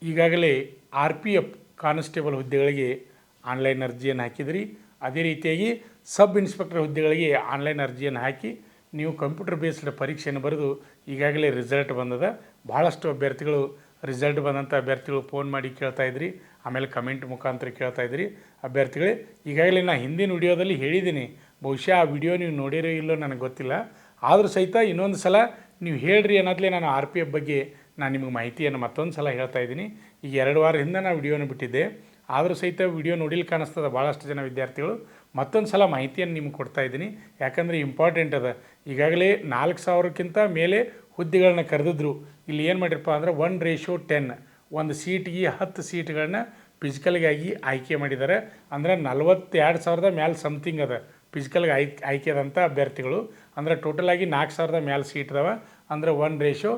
ಈಗಾಗಲೇ RPF constable ಹುದ್ದೆಗಳಿಗೆ online ಅರ್ಜಿಯನ್ನು ಹಾಕಿದ್ರಿ. ಅದೇ ರೀತಿಯಾಗಿ ಸಬ್ ಇನ್ಸ್ಪೆಕ್ಟರ್ ಹುದ್ದೆಗಳಿಗೆ ಆನ್ಲೈನ್ ಅರ್ಜಿಯನ್ನು ಹಾಕಿ ನೀವು ಕಂಪ್ಯೂಟರ್ ಬೇಸ್ಡ್ ಪರೀಕ್ಷೆಯನ್ನು ಬರೆದು ಈಗಾಗಲೇ ರಿಸಲ್ಟ್ ಬಂದದ. ಭಾಳಷ್ಟು ಅಭ್ಯರ್ಥಿಗಳು ರಿಸಲ್ಟ್ ಬಂದಂಥ ಅಭ್ಯರ್ಥಿಗಳು ಫೋನ್ ಮಾಡಿ ಕೇಳ್ತಾ ಇದ್ರಿ, ಆಮೇಲೆ ಕಮೆಂಟ್ ಮುಖಾಂತರ ಕೇಳ್ತಾ ಇದ್ರಿ. ಅಭ್ಯರ್ಥಿಗಳೇ, ಈಗಾಗಲೇ ನಾನು ಹಿಂದಿನ ವಿಡಿಯೋದಲ್ಲಿ ಹೇಳಿದ್ದೀನಿ, ಬಹುಶಃ ಆ ವಿಡಿಯೋ ನೀವು ನೋಡಿರೋ ಇಲ್ಲೋ ನನಗೆ ಗೊತ್ತಿಲ್ಲ. ಆದರೂ ಸಹಿತ ಇನ್ನೊಂದು ಸಲ ನೀವು ಹೇಳ್ರಿ ಅನ್ನೋದ್ಲೇ ನಾನು RPF ಬಗ್ಗೆ ನಾನು ನಿಮಗೆ ಮಾಹಿತಿಯನ್ನು ಮತ್ತೊಂದು ಸಲ ಹೇಳ್ತಾ ಇದ್ದೀನಿ. ಈಗ 2 ವಾರ ಹಿಂದೆ ನಾನು ವಿಡಿಯೋನ ಬಿಟ್ಟಿದ್ದೆ, ಆದರೂ ಸಹಿತ ವಿಡಿಯೋ ನೋಡಿಲಿ ಕಾಣಿಸ್ತದೆ ಭಾಳಷ್ಟು ಜನ ವಿದ್ಯಾರ್ಥಿಗಳು. ಮತ್ತೊಂದು ಸಲ ಮಾಹಿತಿಯನ್ನು ನಿಮ್ಗೆ ಕೊಡ್ತಾ ಇದ್ದೀನಿ, ಯಾಕಂದರೆ ಇಂಪಾರ್ಟೆಂಟ್ ಅದ. ಈಗಾಗಲೇ 4000ಕ್ಕಿಂತ ಮೇಲೆ ಹುದ್ದೆಗಳನ್ನ ಕರೆದಿದ್ರು. ಇಲ್ಲಿ ಏನು ಮಾಡಿರಪ್ಪ ಅಂದ್ರೆ 1:10, ಒಂದು ಸೀಟಿಗೆ 10 ಸೀಟ್ಗಳನ್ನ ಫಿಸಿಕಲ್ಗಾಗಿ ಆಯ್ಕೆ ಮಾಡಿದ್ದಾರೆ. ಅಂದರೆ 42,000 ಮೇಲೆ ಸಮಥಿಂಗ್ ಅದ ಫಿಸಿಕಲ್ಗೆ ಆಯ್ಕೆ ಆದಂಥ ಅಭ್ಯರ್ಥಿಗಳು. ಅಂದರೆ ಟೋಟಲಾಗಿ 4,000 ಮೇಲೆ ಸೀಟ್ ಅದಾವೆ. ಅಂದರೆ 1:10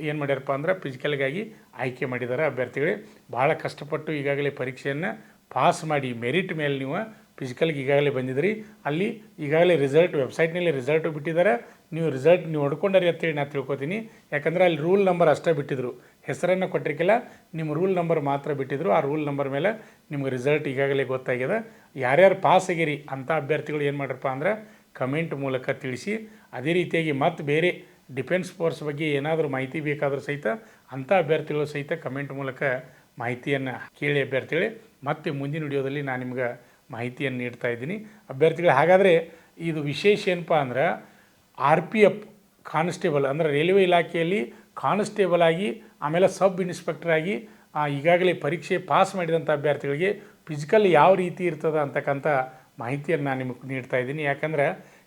ಏನು ಮಾಡ್ಯಾರಪ್ಪ ಅಂದ್ರೆ ಫಿಸಿಕಲ್ಗಾಗಿ ಆಯ್ಕೆ ಮಾಡಿದ್ದಾರೆ ಅಭ್ಯರ್ಥಿಗಳೇ. ಭಾಳ ಕಷ್ಟಪಟ್ಟು ಈಗಾಗಲೇ ಪರೀಕ್ಷೆಯನ್ನು ಪಾಸ್ ಮಾಡಿ ಮೆರಿಟ್ ಮೇಲೆ ನೀವು ಫಿಸಿಕಲ್ಗೆ ಈಗಾಗಲೇ ಬಂದಿದ್ರಿ. ಅಲ್ಲಿ ಈಗಾಗಲೇ ವೆಬ್ಸೈಟ್ನಲ್ಲಿ ರಿಸಲ್ಟು ಬಿಟ್ಟಿದ್ದಾರೆ. ನೀವು ರಿಸಲ್ಟ್ ನೀವು ಹೊಡ್ಕೊಂಡರಿ ಅಂತೇಳಿ ನಾನು ತಿಳ್ಕೊತೀನಿ. ಯಾಕಂದರೆ ಅಲ್ಲಿ ರೂಲ್ ನಂಬರ್ ಅಷ್ಟೇ ಬಿಟ್ಟಿದ್ರು, ಹೆಸರನ್ನು ಕೊಟ್ಟಿರ್ಕಿಲ್ಲ, ನಿಮ್ಮ ರೂಲ್ ನಂಬರ್ ಮಾತ್ರ ಬಿಟ್ಟಿದ್ರು. ಆ ರೂಲ್ ನಂಬರ್ ಮೇಲೆ ನಿಮ್ಗೆ ರಿಸಲ್ಟ್ ಈಗಾಗಲೇ ಗೊತ್ತಾಗಿದೆ. ಯಾರ್ಯಾರು ಪಾಸ್ ಆಗಿರಿ ಅಂಥ ಅಭ್ಯರ್ಥಿಗಳು ಏನು ಮಾಡ್ರಪ್ಪ ಅಂದ್ರೆ ಕಮೆಂಟ್ ಮೂಲಕ ತಿಳಿಸಿ. ಅದೇ ರೀತಿಯಾಗಿ ಮತ್ತು ಬೇರೆ ಡಿಫೆನ್ಸ್ ಫೋರ್ಸ್ ಬಗ್ಗೆ ಏನಾದರೂ ಮಾಹಿತಿ ಬೇಕಾದರೂ ಸಹಿತ ಅಂಥ ಅಭ್ಯರ್ಥಿಗಳು ಸಹಿತ ಕಮೆಂಟ್ ಮೂಲಕ ಮಾಹಿತಿಯನ್ನು ಕೇಳಿ ಅಭ್ಯರ್ಥಿಗಳೇ. ಮತ್ತು ಮುಂದಿನ ವಿಡಿಯೋದಲ್ಲಿ ನಾನು ನಿಮ್ಗೆ ಮಾಹಿತಿಯನ್ನು ನೀಡ್ತಾ ಇದ್ದೀನಿ ಅಭ್ಯರ್ಥಿಗಳು. ಹಾಗಾದರೆ ಇದು ವಿಶೇಷ ಏನಪ್ಪ ಅಂದ್ರೆ RPF ಕಾನ್ಸ್ಟೇಬಲ್ ಅಂದರೆ ರೈಲ್ವೆ ಇಲಾಖೆಯಲ್ಲಿ ಕಾನ್ಸ್ಟೇಬಲ್ ಆಗಿ ಆಮೇಲೆ ಸಬ್ ಇನ್ಸ್ಪೆಕ್ಟರ್ ಆಗಿ ಈಗಾಗಲೇ ಪರೀಕ್ಷೆ ಪಾಸ್ ಮಾಡಿದಂಥ ಅಭ್ಯರ್ಥಿಗಳಿಗೆ ಫಿಸಿಕಲ್ ಯಾವ ರೀತಿ ಇರ್ತದೆ ಅಂತಕ್ಕಂಥ ಮಾಹಿತಿಯನ್ನು ನಾನು ನಿಮಗೆ ನೀಡ್ತಾ ಇದ್ದೀನಿ. ಯಾಕಂದರೆ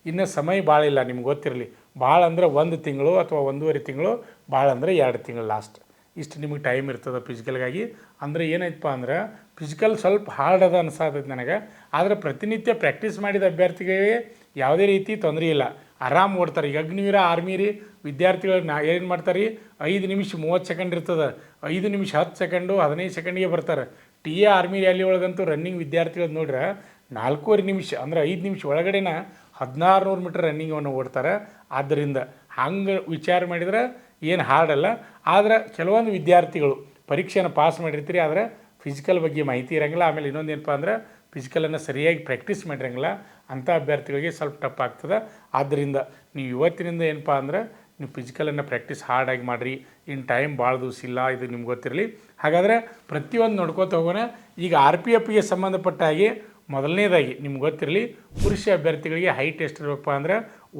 ಇನ್ನು ಸಮಯ ಭಾಳ ಇಲ್ಲ, ನಿಮ್ಗೆ ಗೊತ್ತಿರಲಿ. ಭಾಳ ಅಂದರೆ 1 ತಿಂಗಳು ಅಥವಾ 1.5 ತಿಂಗಳು, ಭಾಳ ಅಂದರೆ 2 ತಿಂಗಳು ಲಾಸ್ಟ್, ಇಷ್ಟು ನಿಮಗೆ ಟೈಮ್ ಇರ್ತದೆ ಫಿಸಿಕಲ್ಗಾಗಿ. ಅಂದರೆ ಏನಾಯ್ತಪ್ಪ ಅಂದ್ರೆ ಫಿಸಿಕಲ್ ಸ್ವಲ್ಪ ಹಾರ್ಡ್ ಅದ ಅನ್ಸಾತೈತೆ ನನಗೆ. ಆದರೆ ಪ್ರತಿನಿತ್ಯ ಪ್ರಾಕ್ಟೀಸ್ ಮಾಡಿದ ಅಭ್ಯರ್ಥಿಗಳಿಗೆ ಯಾವುದೇ ರೀತಿ ತೊಂದರೆ ಇಲ್ಲ, ಆರಾಮ್ ಓಡ್ತಾರೆ. ಈಗ ಅಗ್ನಿವೀರ ಆರ್ಮಿ ರೀ ವಿದ್ಯಾರ್ಥಿಗಳು ಏನು ಮಾಡ್ತಾರೆ ರೀ, 5 ನಿಮಿಷ 30 ಸೆಕೆಂಡ್ ಇರ್ತದೆ, 5 ನಿಮಿಷ 10 ಸೆಕೆಂಡು 15 ಸೆಕೆಂಡಿಗೆ ಬರ್ತಾರೆ. TA ಆರ್ಮಿ ರ್ಯಾಲಿ ಒಳಗಂತೂ ರನ್ನಿಂಗ್ ವಿದ್ಯಾರ್ಥಿಗಳು ನೋಡ್ರೆ 4.5 ನಿಮಿಷ ಅಂದರೆ 5 ನಿಮಿಷ ಒಳಗಡೆನ 1600 ಮೀಟರ್ ರನ್ನಿಂಗನ್ನು ಓಡ್ತಾರೆ. ಆದ್ದರಿಂದ ಹಂಗೆ ವಿಚಾರ ಮಾಡಿದ್ರೆ ಏನು ಹಾರ್ಡಲ್ಲ. ಆದರೆ ಕೆಲವೊಂದು ವಿದ್ಯಾರ್ಥಿಗಳು ಪರೀಕ್ಷೆಯನ್ನು ಪಾಸ್ ಮಾಡಿರ್ತೀರಿ, ಆದರೆ ಫಿಸಿಕಲ್ ಬಗ್ಗೆ ಮಾಹಿತಿ ಇರೋಂಗಿಲ್ಲ. ಆಮೇಲೆ ಇನ್ನೊಂದು ಏನಪ್ಪ ಅಂದ್ರೆ ಫಿಸಿಕಲನ್ನು ಸರಿಯಾಗಿ ಪ್ರಾಕ್ಟೀಸ್ ಮಾಡಿರಂಗಿಲ್ಲ, ಅಂಥ ಅಭ್ಯರ್ಥಿಗಳಿಗೆ ಸ್ವಲ್ಪ ಟಫ್ ಆಗ್ತದೆ. ಆದ್ದರಿಂದ ನೀವು ಇವತ್ತಿನಿಂದ ಏನಪ್ಪ ಅಂದ್ರೆ ನೀವು ಫಿಸಿಕಲನ್ನು ಪ್ರಾಕ್ಟೀಸ್ ಹಾರ್ಡಾಗಿ ಮಾಡಿರಿ. ಇನ್ನು ಟೈಮ್ ಭಾಳ ದಿವಸ ಇಲ್ಲ, ಇದು ನಿಮ್ಗೆ ಗೊತ್ತಿರಲಿ. ಹಾಗಾದರೆ ಪ್ರತಿಯೊಂದು ನೋಡ್ಕೋತ ಹೋಗೋಣ. ಈಗ RPFಗೆ ಸಂಬಂಧಪಟ್ಟ ಹಾಗೆ ಮೊದಲನೇದಾಗಿ ನಿಮ್ಗೆ ಗೊತ್ತಿರಲಿ, ಪುರುಷ ಅಭ್ಯರ್ಥಿಗಳಿಗೆ ಹೈಟ್ ಎಷ್ಟಿರಬೇಕಪ್ಪ ಅಂದ್ರೆ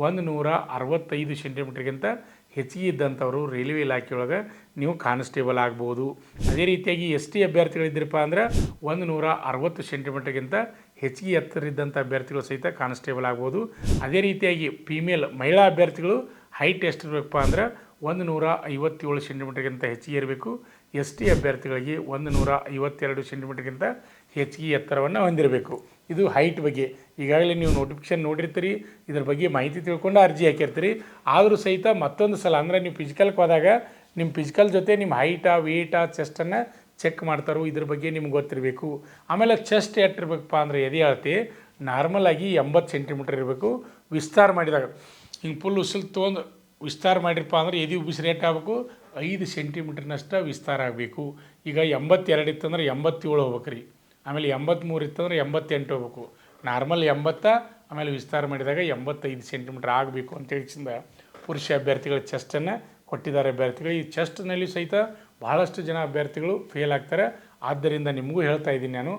165 ಸೆಂಟಿಮೀಟ್ರ್ಗಿಂತ ಹೆಚ್ಚಿಗೆ ಇದ್ದಂಥವ್ರು ರೈಲ್ವೆ ಇಲಾಖೆಯೊಳಗೆ ನೀವು ಕಾನ್ಸ್ಟೇಬಲ್ ಆಗ್ಬೋದು. ಅದೇ ರೀತಿಯಾಗಿ ST ಅಭ್ಯರ್ಥಿಗಳಿದ್ದಿರಪ್ಪ ಅಂದ್ರೆ 160 ಸೆಂಟಿಮೀಟ್ರ್ಗಿಂತ ಹೆಚ್ಚಿಗೆ ಎತ್ತರ ಇದ್ದಂಥ ಅಭ್ಯರ್ಥಿಗಳು ಸಹಿತ ಕಾನ್ಸ್ಟೇಬಲ್ ಆಗ್ಬೋದು. ಅದೇ ರೀತಿಯಾಗಿ ಮಹಿಳಾ ಅಭ್ಯರ್ಥಿಗಳು ಹೈಟ್ ಎಷ್ಟಿರಬೇಕಪ್ಪ ಅಂದ್ರೆ 157 ಸೆಂಟಿಮೀಟ್ರ್ಗಿಂತ ಹೆಚ್ಚಿಗೆ ಇರಬೇಕು. ST ಅಭ್ಯರ್ಥಿಗಳಿಗೆ 152 ಸೆಂಟಿಮೀಟ್ರ್ಗಿಂತ ಹೆಚ್ಚಿಗೆ ಎತ್ತರವನ್ನು ಹೊಂದಿರಬೇಕು. ಇದು ಹೈಟ್ ಬಗ್ಗೆ ಈಗಾಗಲೇ ನೀವು ನೋಟಿಫಿಕೇಷನ್ ನೋಡಿರ್ತೀರಿ, ಇದ್ರ ಬಗ್ಗೆ ಮಾಹಿತಿ ತಿಳ್ಕೊಂಡು ಅರ್ಜಿ ಹಾಕಿರ್ತೀರಿ. ಆದರೂ ಸಹಿತ ಮತ್ತೊಂದು ಸಲ ಅಂದರೆ ನೀವು ಫಿಸಿಕಲ್ಗೆ ಹೋದಾಗ ನಿಮ್ಮ ಫಿಸಿಕಲ್ ಜೊತೆ ನಿಮ್ಮ ಹೈಟಾ ವೇಟಾ ಚೆಸ್ಟನ್ನು ಚೆಕ್ ಮಾಡ್ತಾರೋ, ಇದ್ರ ಬಗ್ಗೆ ನಿಮ್ಗೆ ಗೊತ್ತಿರಬೇಕು. ಆಮೇಲೆ ಚೆಸ್ಟ್ ಎಷ್ಟಿರ್ಬೇಕಪ್ಪ ಅಂದರೆ ಎದೆ ಅಳತೆ ನಾರ್ಮಲ್ ಆಗಿ 80 ಸೆಂಟಿಮೀಟ್ರ್ ಇರಬೇಕು. ವಿಸ್ತಾರ ಮಾಡಿದಾಗ ಹಿಂಗೆ ಫುಲ್ ಉಸಿಲು ತೊಗೊಂಡು ವಿಸ್ತಾರ ಮಾಡಿರಪ್ಪ ಅಂದ್ರೆ ಎದೆ ಉಸಿರೇಟ್ ಆಗಬೇಕು 5 ಸೆಂಟಿಮೀಟ್ರ್ನಷ್ಟು ವಿಸ್ತಾರ ಆಗಬೇಕು. ಈಗ 82 ಇತ್ತಂದ್ರೆ 87 ಹೋಗ್ಬೇಕು ರೀ. ಆಮೇಲೆ 83 ಇತ್ತಂದ್ರೆ 88 ಹೋಗ್ಬೇಕು. ನಾರ್ಮಲ್ 80, ಆಮೇಲೆ ವಿಸ್ತಾರ ಮಾಡಿದಾಗ 85 ಸೆಂಟಿಮೀಟ್ರ್ ಆಗಬೇಕು ಅಂತೇಳಿಸಿಂದ ಪುರುಷ ಅಭ್ಯರ್ಥಿಗಳ ಚೆಸ್ಟನ್ನು ಕೊಟ್ಟಿದ್ದಾರೆ ಅಭ್ಯರ್ಥಿಗಳು. ಈ ಚೆಸ್ಟ್ನಲ್ಲಿ ಸಹಿತ ಭಾಳಷ್ಟು ಜನ ಅಭ್ಯರ್ಥಿಗಳು ಫೇಲ್ ಆಗ್ತಾರೆ. ಆದ್ದರಿಂದ ನಿಮಗೂ ಹೇಳ್ತಾ ಇದ್ದೀನಿ ನಾನು,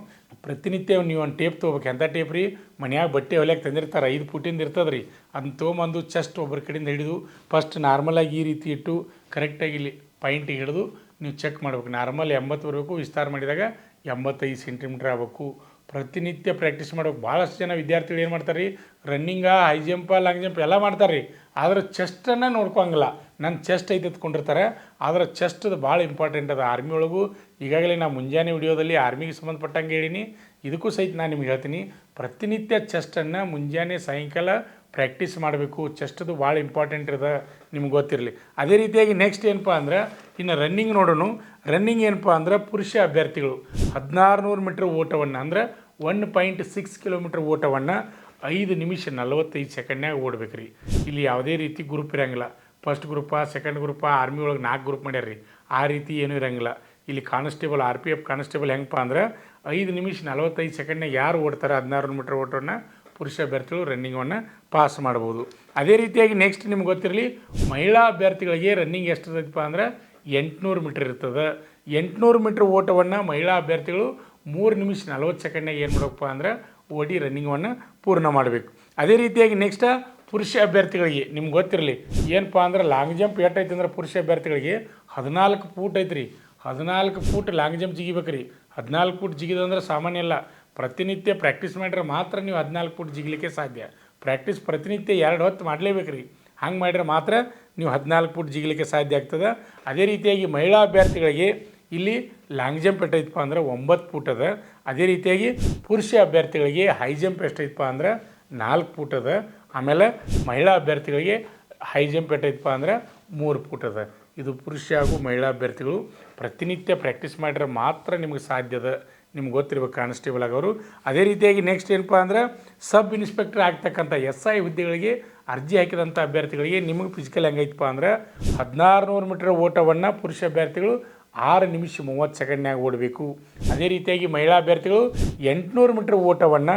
ಪ್ರತಿನಿತ್ಯ ನೀವು ಒಂದು ಟೇಪ್ ತೊಗೋಬೇಕು. ಎಂಥ ಟೇಪ್ ರೀ, ಮನ್ಯಾಗ ಬಟ್ಟೆ ಹೊಲಿಯಾಕೆ ತಂದಿರ್ತಾರೆ, 5 ಫೂಟಿಂದ ಇರ್ತದೆ ರೀ. ಅದನ್ನ ತೊಗೊಂಬಂದು ಚೆಸ್ಟ್ ಒಬ್ಬರ ಕಡೆಯಿಂದ ಹಿಡಿದು ಫಸ್ಟ್ ನಾರ್ಮಲಾಗಿ ಈ ರೀತಿ ಇಟ್ಟು ಕರೆಕ್ಟಾಗಿ ಇಲ್ಲಿ ಪಾಯಿಂಟಿಗೆ ಹಿಡಿದು ನೀವು ಚೆಕ್ ಮಾಡ್ಬೇಕು. ನಾರ್ಮಲ್ 80 ಬರಬೇಕು, ವಿಸ್ತಾರ ಮಾಡಿದಾಗ 85 ಸೆಂಟಿಮೀಟ್ರ್ ಆಗಬೇಕು. ಪ್ರತಿನಿತ್ಯ ಪ್ರಾಕ್ಟೀಸ್ ಮಾಡ್ಬೇಕು. ಭಾಳಷ್ಟು ಜನ ವಿದ್ಯಾರ್ಥಿಗಳು ಏನು ಮಾಡ್ತಾರೆ ರೀ, ರನ್ನಿಂಗ ಹೈ ಜಂಪ ಲಾಂಗ್ ಜಂಪ್ ಎಲ್ಲ ಮಾಡ್ತಾರೆ ರೀ, ಆದರೆ ಚೆಸ್ಟನ್ನು ನೋಡ್ಕೊಂಗಿಲ್ಲ. ನನ್ನ ಚೆಸ್ಟ್ ಐತೆ ಎತ್ಕೊಂಡಿರ್ತಾರೆ, ಆದರೆ ಚೆಸ್ಟದು ಭಾಳ ಇಂಪಾರ್ಟೆಂಟ್ ಅದ ಆರ್ಮಿ ಒಳಗೂ. ಈಗಾಗಲೇ ನಾನು ಮುಂಜಾನೆ ವಿಡಿಯೋದಲ್ಲಿ ಆರ್ಮಿಗೆ ಸಂಬಂಧಪಟ್ಟಂಗೆ ಹೇಳೀನಿ, ಇದಕ್ಕೂ ಸಹಿತ ನಾನು ನಿಮ್ಗೆ ಹೇಳ್ತೀನಿ, ಪ್ರತಿನಿತ್ಯ ಚೆಸ್ಟನ್ನು ಮುಂಜಾನೆ ಸಾಯಂಕಾಲ ಪ್ರಾಕ್ಟೀಸ್ ಮಾಡಬೇಕು. ಚೆಸ್ಟದು ಭಾಳ ಇಂಪಾರ್ಟೆಂಟ್ ಇರೋದು ನಿಮ್ಗೆ ಗೊತ್ತಿರಲಿ. ಅದೇ ರೀತಿಯಾಗಿ ನೆಕ್ಸ್ಟ್ ಏನಪ್ಪ ಅಂದ್ರೆ ಇನ್ನು ರನ್ನಿಂಗ್ ನೋಡೋಣ. ರನ್ನಿಂಗ್ ಏನಪ್ಪ ಅಂದ್ರೆ ಪುರುಷ ಅಭ್ಯರ್ಥಿಗಳು 1600 ಮೀಟ್ರ್ ಓಟವನ್ನು ಅಂದರೆ 1.6 ಕಿಲೋಮೀಟ್ರ್ ಓಟವನ್ನು 5 ನಿಮಿಷ 45 ಸೆಕೆಂಡ್ನಾಗ ಓಡ್ಬೇಕು ರೀ. ಇಲ್ಲಿ ಯಾವುದೇ ರೀತಿ ಗ್ರೂಪ್ ಇರೋಂಗಿಲ್ಲ. ಫಸ್ಟ್ ಗ್ರೂಪ, ಸೆಕೆಂಡ್ ಗ್ರೂಪ, ಆರ್ಮಿ ಒಳಗೆ 4 ಗ್ರೂಪ್ ಮಾಡ್ಯಾರ ರೀ, ಆ ರೀತಿ ಏನೂ ಇರೋಂಗಿಲ್ಲ. ಇಲ್ಲಿ ಕಾನ್ಸ್ಟೇಬಲ್ RPF ಕಾನ್ಸ್ಟೇಬಲ್ ಹೆಂಗಪ್ಪ ಅಂದ್ರೆ 5 ನಿಮಿಷ 45 ಸೆಕೆಂಡ್ನಾಗ ಯಾರು ಓಡ್ತಾರೆ 16 ಮೀಟರ್ ಓಟವನ್ನು ಪುರುಷ ಅಭ್ಯರ್ಥಿಗಳು ರನ್ನಿಂಗನ್ನು ಪಾಸ್ ಮಾಡ್ಬೋದು. ಅದೇ ರೀತಿಯಾಗಿ ನೆಕ್ಸ್ಟ್ ನಿಮ್ಗೆ ಗೊತ್ತಿರಲಿ, ಮಹಿಳಾ ಅಭ್ಯರ್ಥಿಗಳಿಗೆ ರನ್ನಿಂಗ್ ಎಷ್ಟು ಇರ್ತದಪ್ಪ ಅಂದ್ರೆ 800 ಮೀಟರ್ ಇರ್ತದೆ. 800 ಮೀಟರ್ ಓಟವನ್ನು ಮಹಿಳಾ ಅಭ್ಯರ್ಥಿಗಳು 3 ನಿಮಿಷ 40 ಸೆಕೆಂಡ್ನಾಗ ಏನು ಮಾಡಬೇಕಪ್ಪ ಅಂದ್ರೆ ಓಡಿ ರನ್ನಿಂಗನ್ನು ಪೂರ್ಣ ಮಾಡಬೇಕು. ಅದೇ ರೀತಿಯಾಗಿ ನೆಕ್ಸ್ಟ್ ಪುರುಷ ಅಭ್ಯರ್ಥಿಗಳಿಗೆ ನಿಮ್ಗೆ ಗೊತ್ತಿರಲಿ ಏನಪ್ಪ ಅಂದ್ರೆ ಲಾಂಗ್ ಜಂಪ್ ಎಷ್ಟೈತೆ ಅಂದ್ರೆ ಪುರುಷ ಅಭ್ಯರ್ಥಿಗಳಿಗೆ 14 ಫೂಟ್ ಐತ್ರಿ. 14 ಫೂಟ್ ಲಾಂಗ್ ಜಂಪ್ ಜಿಗಿಬೇಕು ರೀ. 14 ಫೂಟ್ ಜಿಗಿದಂದ್ರೆ ಸಾಮಾನ್ಯ ಅಲ್ಲ. ಪ್ರತಿನಿತ್ಯ ಪ್ರಾಕ್ಟೀಸ್ ಮಾಡಿದ್ರೆ ಮಾತ್ರ ನೀವು 14 ಫೂಟ್ ಜಿಗಿಲಿಕ್ಕೆ ಸಾಧ್ಯ. ಪ್ರಾಕ್ಟೀಸ್ ಪ್ರತಿನಿತ್ಯ 2 ಹೊತ್ತು ಮಾಡಲೇಬೇಕು ರೀ. ಹಂಗೆ ಮಾಡಿದ್ರೆ ಮಾತ್ರ ನೀವು 14 ಫೂಟ್ ಜಿಗಿಲಿಕ್ಕೆ ಸಾಧ್ಯ ಆಗ್ತದೆ. ಅದೇ ರೀತಿಯಾಗಿ ಮಹಿಳಾ ಅಭ್ಯರ್ಥಿಗಳಿಗೆ ಇಲ್ಲಿ ಲಾಂಗ್ ಜಂಪ್ ಎಷ್ಟೈತಪ್ಪ ಅಂದ್ರೆ 9 ಫೂಟ್ ಅದ. ಅದೇ ರೀತಿಯಾಗಿ ಪುರುಷ ಅಭ್ಯರ್ಥಿಗಳಿಗೆ ಹೈ ಜಂಪ್ ಎಷ್ಟೈತಪ್ಪ ಅಂದ್ರೆ 4 ಫೂಟ್ ಅದ. ಆಮೇಲೆ ಮಹಿಳಾ ಅಭ್ಯರ್ಥಿಗಳಿಗೆ ಹೈ ಜಂಪ್ ಎಷ್ಟೈತಪ್ಪ ಅಂದ್ರೆ 3 ಫೂಟ್ ಅದ. ಇದು ಪುರುಷ ಹಾಗೂ ಮಹಿಳಾ ಅಭ್ಯರ್ಥಿಗಳು ಪ್ರತಿನಿತ್ಯ ಪ್ರಾಕ್ಟೀಸ್ ಮಾಡಿದ್ರೆ ಮಾತ್ರ ನಿಮಗೆ ಸಾಧ್ಯದ. ನಿಮ್ಗೆ ಗೊತ್ತಿರ್ಬೇಕು ಕಾನ್ಸ್ಟೇಬಲ್ ಆಗೋರು. ಅದೇ ರೀತಿಯಾಗಿ ನೆಕ್ಸ್ಟ್ ಏನಪ್ಪ ಅಂದ್ರೆ ಸಬ್ ಇನ್ಸ್ಪೆಕ್ಟರ್ ಆಗ್ತಕ್ಕಂಥ SI ಹುದ್ದೆಗಳಿಗೆ ಅರ್ಜಿ ಹಾಕಿದಂಥ ಅಭ್ಯರ್ಥಿಗಳಿಗೆ ನಿಮಗೆ ಫಿಸಿಕಲ್ ಹೆಂಗೈತಪ್ಪ ಅಂದ್ರೆ 1600 ಮೀಟರ್ ಓಟವನ್ನು ಪುರುಷ ಅಭ್ಯರ್ಥಿಗಳು 6 ನಿಮಿಷ 30 ಸೆಕೆಂಡ್ನಾಗ ಓಡಬೇಕು. ಅದೇ ರೀತಿಯಾಗಿ ಮಹಿಳಾ ಅಭ್ಯರ್ಥಿಗಳು 800 ಮೀಟರ್ ಓಟವನ್ನು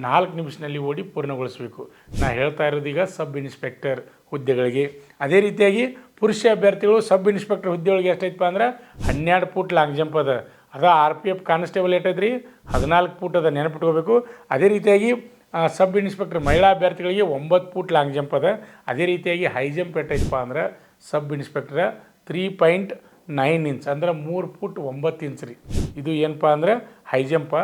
4 ನಿಮಿಷದಲ್ಲಿ ಓಡಿ ಪೂರ್ಣಗೊಳಿಸಬೇಕು. ನಾ ಹೇಳ್ತಾ ಇರೋದು ಈಗ ಸಬ್ ಇನ್ಸ್ಪೆಕ್ಟರ್ ಹುದ್ದೆಗಳಿಗೆ. ಅದೇ ರೀತಿಯಾಗಿ ಪುರುಷ ಅಭ್ಯರ್ಥಿಗಳು ಸಬ್ ಇನ್ಸ್ಪೆಕ್ಟರ್ ಹುದ್ದೆಗಳಿಗೆ ಎಷ್ಟೈತಪ್ಪ ಅಂದ್ರೆ 12 ಫೂಟ್ ಲಾಂಗ್ ಜಂಪ್ ಅದ. RPF ಕಾನ್ಸ್ಟೇಬಲ್ ಎಷ್ಟೈತ್ರಿ 14 ಫೂಟ್ ಅದ, ನೆನಪಿಟ್ಕೋಬೇಕು. ಅದೇ ರೀತಿಯಾಗಿ ಸಬ್ ಇನ್ಸ್ಪೆಕ್ಟರ್ ಮಹಿಳಾ ಅಭ್ಯರ್ಥಿಗಳಿಗೆ 9 ಫೂಟ್ ಲಾಂಗ್ ಜಂಪ್ ಅದ. ಅದೇ ರೀತಿಯಾಗಿ ಹೈ ಜಂಪ್ ಎಷ್ಟೈತಪ್ಪ ಅಂದ್ರೆ ಸಬ್ ಇನ್ಸ್ಪೆಕ್ಟರ್ 3.9 ಇಂಚ್ ಅಂದ್ರೆ 3 ಫೂಟ್ 9 ಇಂಚ್ ರೀ. ಇದು ಏನಪ್ಪ ಅಂದ್ರೆ ಹೈ ಜಂಪ.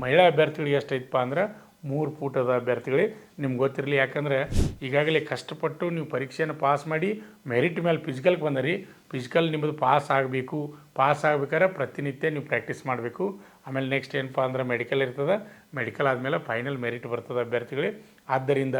ಮಹಿಳಾ ಅಭ್ಯರ್ಥಿಗಳಿಗೆ ಎಷ್ಟೈತಪ್ಪ ಅಂದ್ರೆ 3 ಫೂಟ್ ಅದ ಅಭ್ಯರ್ಥಿಗಳಿಗೆ. ನಿಮ್ಗೆ ಗೊತ್ತಿರಲಿ, ಯಾಕಂದರೆ ಈಗಾಗಲೇ ಕಷ್ಟಪಟ್ಟು ನೀವು ಪರೀಕ್ಷೆಯನ್ನು ಪಾಸ್ ಮಾಡಿ ಮೆರಿಟ್ ಮೇಲೆ ಫಿಸಿಕಲ್ಗೆ ಬಂದರಿ. ಫಿಸಿಕಲ್ ನಿಮ್ಮದು ಪಾಸ್ ಆಗಬೇಕು. ಪಾಸ್ ಆಗ್ಬೇಕಾದ್ರೆ ಪ್ರತಿನಿತ್ಯ ನೀವು ಪ್ರಾಕ್ಟೀಸ್ ಮಾಡಬೇಕು. ಆಮೇಲೆ ನೆಕ್ಸ್ಟ್ ಏನಪ್ಪ ಅಂದ್ರೆ ಮೆಡಿಕಲ್ ಇರ್ತದೆ. ಮೆಡಿಕಲ್ ಆದಮೇಲೆ ಫೈನಲ್ ಮೆರಿಟ್ ಬರ್ತದೆ ಅಭ್ಯರ್ಥಿಗಳೇ. ಆದ್ದರಿಂದ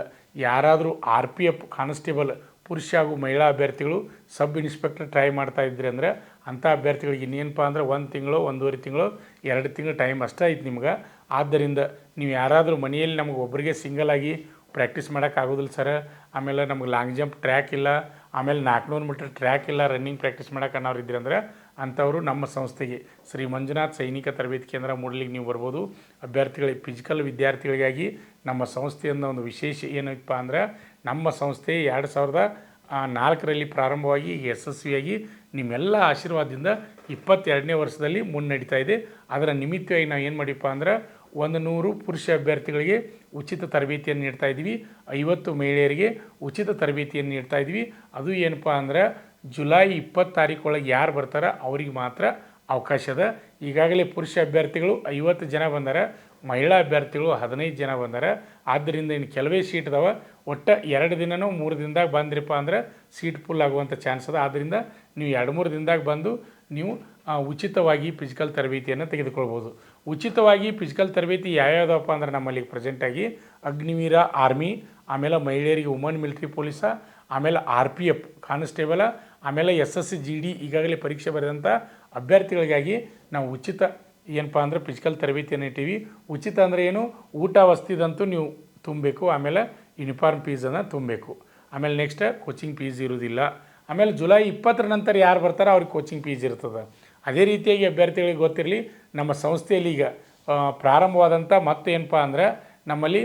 ಯಾರಾದರೂ RPF ಕಾನ್ಸ್ಟೇಬಲ್ ಪುರುಷ ಹಾಗೂ ಮಹಿಳಾ ಅಭ್ಯರ್ಥಿಗಳು ಸಬ್ ಇನ್ಸ್ಪೆಕ್ಟರ್ ಟ್ರೈ ಮಾಡ್ತಾ ಇದ್ರಿ ಅಂದರೆ ಅಂಥ ಅಭ್ಯರ್ಥಿಗಳಿಗೆ ಇನ್ನೇನಪ್ಪ ಅಂದ್ರೆ 1 ತಿಂಗಳು 1.5 ತಿಂಗಳು 2 ತಿಂಗಳು ಟೈಮ್ ಅಷ್ಟೇ ಐತೆ ನಿಮ್ಗೆ. ಆದ್ದರಿಂದ ನೀವು ಯಾರಾದರೂ ಮನೆಯಲ್ಲಿ ನಮಗೆ ಒಬ್ಬರಿಗೆ ಸಿಂಗಲ್ ಆಗಿ ಪ್ರಾಕ್ಟೀಸ್ ಮಾಡೋಕ್ಕಾಗೋದಿಲ್ಲ ಸರ್, ಆಮೇಲೆ ನಮ್ಗೆ ಲಾಂಗ್ ಜಂಪ್ ಟ್ರ್ಯಾಕ್ ಇಲ್ಲ, ಆಮೇಲೆ 400 ಮೀಟರ್ ಟ್ರ್ಯಾಕ್ ಇಲ್ಲ, ರನ್ನಿಂಗ್ ಪ್ರಾಕ್ಟೀಸ್ ಮಾಡೋಕೆ ಅನ್ನೋರು ಇದ್ರಿ ಅಂದ್ರೆ ಅಂಥವರು ನಮ್ಮ ಸಂಸ್ಥೆಗೆ ಶ್ರೀ ಮಂಜುನಾಥ್ ಸೈನಿಕ ತರಬೇತಿ ಕೇಂದ್ರ ಮೂಡಲಿಕ್ಕೆ ನೀವು ಬರ್ಬೋದು. ಅಭ್ಯರ್ಥಿಗಳಿಗೆ ಫಿಸಿಕಲ್ ವಿದ್ಯಾರ್ಥಿಗಳಿಗಾಗಿ ನಮ್ಮ ಸಂಸ್ಥೆಯಿಂದ ಒಂದು ವಿಶೇಷ ಏನಪ್ಪ ಅಂದ್ರೆ ನಮ್ಮ ಸಂಸ್ಥೆ 2004ರಲ್ಲಿ ಪ್ರಾರಂಭವಾಗಿ ಯಶಸ್ವಿಯಾಗಿ ನಿಮ್ಮೆಲ್ಲ ಆಶೀರ್ವಾದದಿಂದ 22ನೇ ವರ್ಷದಲ್ಲಿ ಮುನ್ನಡೀತಾ ಇದೆ. ಅದರ ನಿಮಿತ್ತವಾಗಿ ನಾವು ಏನು ಮಾಡಿಪ್ಪ ಅಂದ್ರೆ 100 ಪುರುಷ ಅಭ್ಯರ್ಥಿಗಳಿಗೆ ಉಚಿತ ತರಬೇತಿಯನ್ನು ನೀಡ್ತಾ ಇದ್ದೀವಿ. 50 ಮಹಿಳೆಯರಿಗೆ ಉಚಿತ ತರಬೇತಿಯನ್ನು ನೀಡ್ತಾ ಇದ್ವಿ. ಅದು ಏನಪ್ಪ ಅಂದ್ರೆ ಜುಲೈ 20 ತಾರೀಕೊಳಗೆ ಯಾರು ಬರ್ತಾರೆ ಅವ್ರಿಗೆ ಮಾತ್ರ ಅವಕಾಶ ಅದ. ಈಗಾಗಲೇ ಪುರುಷ ಅಭ್ಯರ್ಥಿಗಳು 50 ಜನ ಬಂದಾರ, ಮಹಿಳಾ ಅಭ್ಯರ್ಥಿಗಳು 15 ಜನ ಬಂದಾರ. ಆದ್ದರಿಂದ ಇನ್ನು ಕೆಲವೇ ಸೀಟ್ ಅದಾವೆ. ಒಟ್ಟು 2 ದಿನನೋ 3 ದಿನದಾಗ ಬಂದ್ರಪ್ಪ ಅಂದ್ರೆ ಸೀಟ್ ಫುಲ್ ಆಗುವಂಥ ಚಾನ್ಸ್ ಅದ. ಆದ್ದರಿಂದ ನೀವು 2-3 ದಿನದಾಗ ಬಂದು ನೀವು ಉಚಿತವಾಗಿ ಫಿಸಿಕಲ್ ತರಬೇತಿಯನ್ನು ತೆಗೆದುಕೊಳ್ಬೋದು. ಉಚಿತವಾಗಿ ಫಿಸಿಕಲ್ ತರಬೇತಿ ಯಾವ್ಯಾವುದಪ್ಪ ಅಂದ್ರೆ ನಮ್ಮಲ್ಲಿ ಪ್ರೆಸೆಂಟಾಗಿ ಅಗ್ನಿವೀರ ಆರ್ಮಿ, ಆಮೇಲೆ ಮಹಿಳೆಯರಿಗೆ ವುಮನ್ ಮಿಲಿಟ್ರಿ ಪೊಲೀಸ, ಆಮೇಲೆ RPF ಕಾನ್ಸ್ಟೇಬಲ, ಆಮೇಲೆ SSC GD ಈಗಾಗಲೇ ಪರೀಕ್ಷೆ ಬರೆದಂಥ ಅಭ್ಯರ್ಥಿಗಳಿಗಾಗಿ ನಾವು ಉಚಿತ ಏನಪ್ಪ ಅಂದ್ರೆ ಫಿಸಿಕಲ್ ತರಬೇತಿಯನ್ನು ಇಟ್ಟೀವಿ. ಉಚಿತ ಅಂದರೆ ಏನು, ಊಟ ವಸತಿದಂತೂ ನೀವು ತುಂಬಬೇಕು, ಆಮೇಲೆ ಯೂನಿಫಾರ್ಮ್ ಫೀಸನ್ನು ತುಂಬಬೇಕು. ಆಮೇಲೆ ನೆಕ್ಸ್ಟ್ ಕೋಚಿಂಗ್ ಫೀಸ್ ಇರೋದಿಲ್ಲ. ಆಮೇಲೆ ಜುಲೈ 20ರ ನಂತರ ಯಾರು ಬರ್ತಾರೋ ಅವ್ರಿಗೆ ಕೋಚಿಂಗ್ ಫೀಸ್ ಇರ್ತದೆ. ಅದೇ ರೀತಿಯಾಗಿ ಅಭ್ಯರ್ಥಿಗಳಿಗೆ ಗೊತ್ತಿರಲಿ, ನಮ್ಮ ಸಂಸ್ಥೆಯಲ್ಲಿ ಈಗ ಪ್ರಾರಂಭವಾದಂಥ ಮತ್ತೆ ಏನಪ್ಪ ಅಂದ್ರೆ ನಮ್ಮಲ್ಲಿ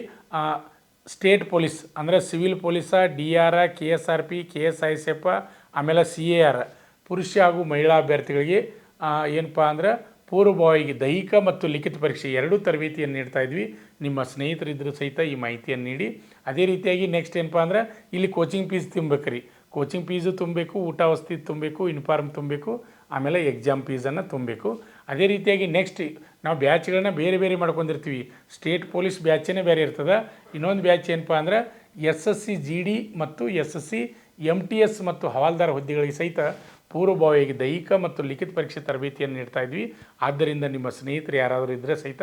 ಸ್ಟೇಟ್ ಪೊಲೀಸ್ ಅಂದರೆ ಸಿವಿಲ್ ಪೊಲೀಸ, DR, KSRP, KSISF, ಆಮೇಲೆ CAR ಪುರುಷ ಹಾಗೂ ಮಹಿಳಾ ಅಭ್ಯರ್ಥಿಗಳಿಗೆ ಏನಪ್ಪ ಅಂದ್ರೆ ಪೂರ್ವಭಾವಿಗೆ ದೈಹಿಕ ಮತ್ತು ಲಿಖಿತ ಪರೀಕ್ಷೆ 2 ತರಬೇತಿಯನ್ನು ನೀಡ್ತಾ ಇದ್ವಿ. ನಿಮ್ಮ ಸ್ನೇಹಿತರಿದ್ದರೂ ಸಹಿತ ಈ ಮಾಹಿತಿಯನ್ನು ನೀಡಿ. ಅದೇ ರೀತಿಯಾಗಿ ನೆಕ್ಸ್ಟ್ ಏನಪ್ಪ ಅಂದ್ರೆ ಇಲ್ಲಿ ಕೋಚಿಂಗ್ ಫೀಸ್ ತುಂಬಬೇಕು ರೀ. ಕೋಚಿಂಗ್ ಫೀಸು ತುಂಬಬೇಕು, ಊಟ ವಸತಿ ತುಂಬಬೇಕು, ಯೂನಿಫಾರ್ಮ್ ತುಂಬಬೇಕು, ಆಮೇಲೆ ಎಕ್ಸಾಮ್ ಫೀಸನ್ನು ತುಂಬಬೇಕು. ಅದೇ ರೀತಿಯಾಗಿ ನೆಕ್ಸ್ಟ್ ನಾವು ಬ್ಯಾಚ್ಗಳನ್ನ ಬೇರೆ ಬೇರೆ ಮಾಡ್ಕೊಂಡಿರ್ತೀವಿ. ಸ್ಟೇಟ್ ಪೊಲೀಸ್ ಬ್ಯಾಚೇ ಬೇರೆ ಇರ್ತದೆ. ಇನ್ನೊಂದು ಬ್ಯಾಚ್ ಏನಪ್ಪ ಅಂದ್ರೆ SSC GD ಮತ್ತು SSC MTS ಮತ್ತು ಹವಾಲ್ದಾರ್ ಹುದ್ದೆಗಳಿಗೆ ಸಹಿತ ಪೂರ್ವಭಾವಿಯಾಗಿ ದೈಹಿಕ ಮತ್ತು ಲಿಖಿತ ಪರೀಕ್ಷೆ ತರಬೇತಿಯನ್ನು ನೀಡ್ತಾ ಇದ್ವಿ. ಆದ್ದರಿಂದ ನಿಮ್ಮ ಸ್ನೇಹಿತರು ಯಾರಾದರೂ ಇದ್ದರೆ ಸಹಿತ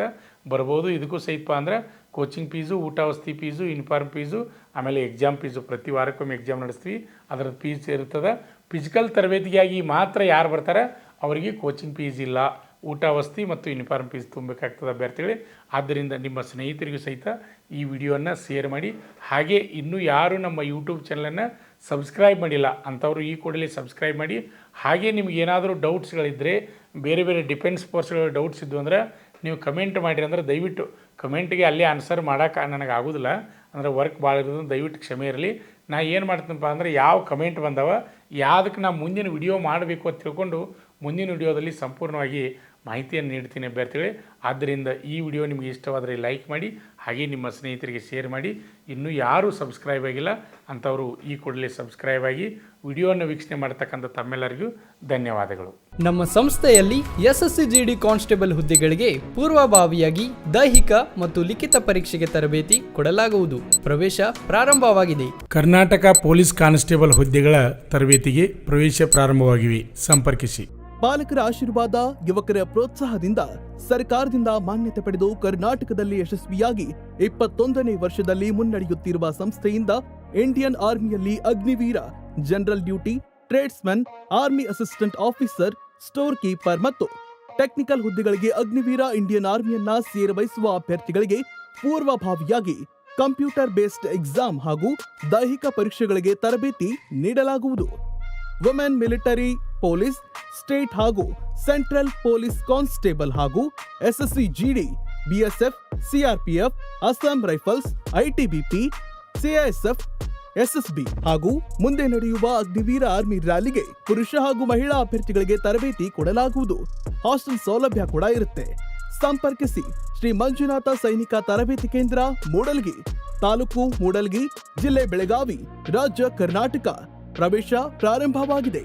ಬರ್ಬೋದು. ಇದಕ್ಕೂ ಸಹಿತ ಅಂದ್ರೆ ಕೋಚಿಂಗ್ ಫೀಸು, ಊಟ ವಸತಿ ಫೀಸು, ಯೂನಿಫಾರ್ಮ್ ಫೀಸು, ಆಮೇಲೆ ಎಕ್ಸಾಮ್ ಫೀಸು ಪ್ರತಿ ವಾರಕ್ಕೊಮ್ಮೆ ಎಕ್ಸಾಮ್ ನಡೆಸ್ತೀವಿ, ಅದರ ಫೀಸ್ ಇರ್ತದೆ. ಫಿಸಿಕಲ್ ತರಬೇತಿಗಾಗಿ ಮಾತ್ರ ಯಾರು ಬರ್ತಾರೆ ಅವರಿಗೆ ಕೋಚಿಂಗ್ ಫೀಸ್ ಇಲ್ಲ, ಊಟ ವಸತಿ ಮತ್ತು ಯೂನಿಫಾರ್ಮ್ ಫೀಸ್ ತುಂಬಬೇಕಾಗ್ತದೆ ಅಭ್ಯರ್ಥಿಗಳೇ. ಆದ್ದರಿಂದ ನಿಮ್ಮ ಸ್ನೇಹಿತರಿಗೂ ಸಹಿತ ಈ ವಿಡಿಯೋವನ್ನು ಶೇರ್ ಮಾಡಿ. ಹಾಗೆ ಇನ್ನೂ ಯಾರು ನಮ್ಮ ಯೂಟ್ಯೂಬ್ ಚಾನಲನ್ನು ಸಬ್ಸ್ಕ್ರೈಬ್ ಮಾಡಿಲ್ಲ ಅಂಥವರು ಈ ಕೂಡಲೇ ಸಬ್ಸ್ಕ್ರೈಬ್ ಮಾಡಿ. ಹಾಗೆ ನಿಮ್ಗೆ ಏನಾದರೂ ಡೌಟ್ಸ್ಗಳಿದ್ದರೆ, ಬೇರೆ ಬೇರೆ ಡಿಫೆನ್ಸ್ ಫೋರ್ಸ್ಗಳ ಡೌಟ್ಸ್ ಇದ್ದು ಅಂದ್ರೆ ನೀವು ಕಮೆಂಟ್ ಮಾಡಿರಿ. ಅಂದ್ರೆ ದಯವಿಟ್ಟು ಕಮೆಂಟ್ಗೆ ಅಲ್ಲೇ ಆನ್ಸರ್ ಮಾಡೋಕೆ ನನಗೆ ಆಗೋದಿಲ್ಲ, ಅಂದರೆ ವರ್ಕ್ ಭಾಳ ಇರೋದು, ದಯವಿಟ್ಟು ಕ್ಷಮೆ ಇರಲಿ. ನಾ ಏನು ಮಾಡ್ತೀನಪ್ಪ ಅಂದರೆ ಯಾವ ಕಮೆಂಟ್ ಬಂದವ ಯಾವುದಕ್ಕೆ ನಾ ಮುಂದಿನ ವಿಡಿಯೋ ಮಾಡಬೇಕು ಅಂತ ತಿಳ್ಕೊಂಡು ಮುಂದಿನ ವಿಡಿಯೋದಲ್ಲಿ ಸಂಪೂರ್ಣವಾಗಿ ಮಾಹಿತಿಯನ್ನು ನೀಡ್ತೀನಿ ಅಭ್ಯರ್ಥಿಗಳೇ. ಆದ್ದರಿಂದ ಈ ವಿಡಿಯೋ ನಿಮಗೆ ಇಷ್ಟವಾದರೆ ಲೈಕ್ ಮಾಡಿ, ಹಾಗೆ ನಿಮ್ಮ ಸ್ನೇಹಿತರಿಗೆ ಶೇರ್ ಮಾಡಿ. ಇನ್ನೂ ಯಾರೂ ಸಬ್ಸ್ಕ್ರೈಬ್ ಆಗಿಲ್ಲ ಅಂಥವರು ಈ ಕೂಡಲೇ ಸಬ್ಸ್ಕ್ರೈಬ್ ಆಗಿ ವಿಡಿಯೋವನ್ನು ವೀಕ್ಷಣೆ ಮಾಡ್ತಕ್ಕಂಥ ತಮ್ಮೆಲ್ಲರಿಗೂ ಧನ್ಯವಾದಗಳು. ನಮ್ಮ ಸಂಸ್ಥೆಯಲ್ಲಿ SSC GD ಕಾನ್ಸ್ಟೇಬಲ್ ಹುದ್ದೆಗಳಿಗೆ ಪೂರ್ವಭಾವಿಯಾಗಿ ದೈಹಿಕ ಮತ್ತು ಲಿಖಿತ ಪರೀಕ್ಷೆಗೆ ತರಬೇತಿ ಕೊಡಲಾಗುವುದು. ಪ್ರವೇಶ ಪ್ರಾರಂಭವಾಗಿದೆ. ಕರ್ನಾಟಕ ಪೊಲೀಸ್ ಕಾನ್ಸ್ಟೇಬಲ್ ಹುದ್ದೆಗಳ ತರಬೇತಿಗೆ ಪ್ರವೇಶ ಪ್ರಾರಂಭವಾಗಿವೆ. ಸಂಪರ್ಕಿಸಿ. ಪಾಲಕರ ಆಶೀರ್ವಾದ, ಯುವಕರ ಪ್ರೋತ್ಸಾಹದಿಂದ ಸರ್ಕಾರದಿಂದ ಮಾನ್ಯತೆ ಪಡೆದು ಕರ್ನಾಟಕದಲ್ಲಿ ಯಶಸ್ವಿಯಾಗಿ 21ನೇ ವರ್ಷದಲ್ಲಿ ಮುನ್ನಡೆಯುತ್ತಿರುವ ಸಂಸ್ಥೆಯಿಂದ ಇಂಡಿಯನ್ ಆರ್ಮಿಯಲ್ಲಿ Agniveer, general duty, tradesman, army assistant officer, store keeper ಮತ್ತು ಟೆಕ್ನಿಕಲ್ ಹುದ್ದೆಗಳಿಗೆ ಅಗ್ನಿವೀರ ಇಂಡಿಯನ್ ಆರ್ಮಿಯನ್ನ ಸೇರಬಯಸುವ ಅಭ್ಯರ್ಥಿಗಳಿಗೆ ಪೂರ್ವಭಾವಿಯಾಗಿ ಕಂಪ್ಯೂಟರ್ ಬೇಸ್ಡ್ ಎಕ್ಸಾಮ್ ಹಾಗೂ ದೈಹಿಕ ಪರೀಕ್ಷೆಗಳಿಗೆ ತರಬೇತಿ ನೀಡಲಾಗುವುದು. ವುಮೆನ್ ಮಿಲಿಟರಿ, ಪೊಲೀಸ್, ಸ್ಟೇಟ್ ಹಾಗೂ ಸೆಂಟ್ರಲ್ ಪೊಲೀಸ್ ಕಾನ್ಸ್ಟೇಬಲ್ ಹಾಗೂ SSC GD, BSF, CRPF, Assam rifles, ITBP, CISF, SSB ಹಾಗೂ ಮುಂದೆ ನಡೆಯುವ ಅಗ್ನಿವೀರ ಆರ್ಮಿ ರ್ಯಾಲಿಗೆ ಪುರುಷ ಹಾಗೂ ಮಹಿಳಾ ಅಭ್ಯರ್ಥಿಗಳಿಗೆ ತರಬೇತಿ ಕೊಡಲಾಗುವುದು. ಹಾಸ್ಟೆಲ್ ಸೌಲಭ್ಯ ಕೂಡ ಇರುತ್ತೆ. ಸಂಪರ್ಕಿಸಿ ಶ್ರೀ ಮಂಜುನಾಥ ಸೈನಿಕ ತರಬೇತಿ ಕೇಂದ್ರ, ಮೂಡಲ್ಗಿ, ತಾಲೂಕು ಮೂಡಲ್ಗಿ, ಜಿಲ್ಲೆ ಬೆಳಗಾವಿ, ರಾಜ್ಯ ಕರ್ನಾಟಕ. ಪ್ರವೇಶ ಪ್ರಾರಂಭವಾಗಿದೆ.